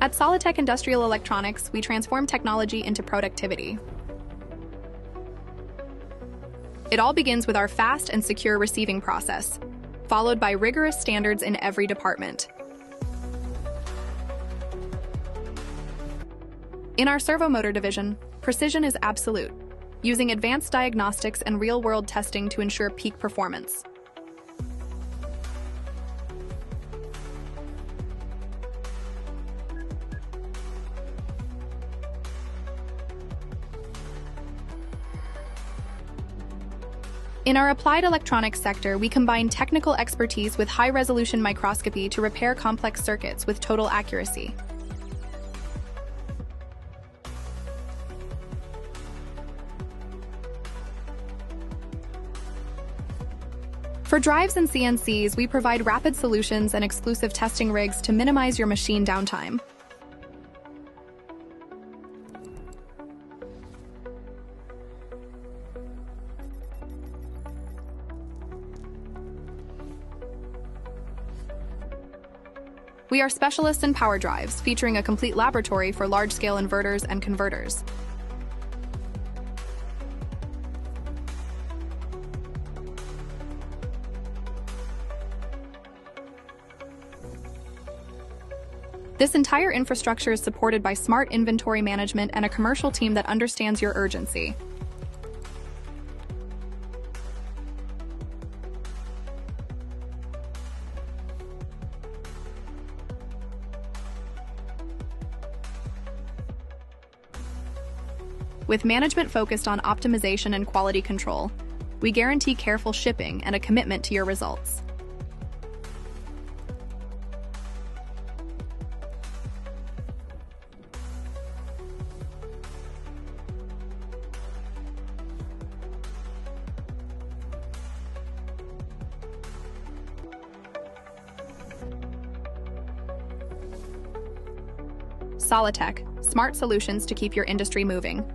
At Solitec Industrial Electronics, we transform technology into productivity. It all begins with our fast and secure receiving process, followed by rigorous standards in every department. In our servo motor division, precision is absolute, using advanced diagnostics and real-world testing to ensure peak performance. In our applied electronics sector, we combine technical expertise with high-resolution microscopy to repair complex circuits with total accuracy. For drives and CNCs, we provide rapid solutions and exclusive testing rigs to minimize your machine downtime. We are specialists in power drives, featuring a complete laboratory for large-scale inverters and converters. This entire infrastructure is supported by smart inventory management and a commercial team that understands your urgency. With management focused on optimization and quality control, we guarantee careful shipping and a commitment to your results. Solitec, smart solutions to keep your industry moving.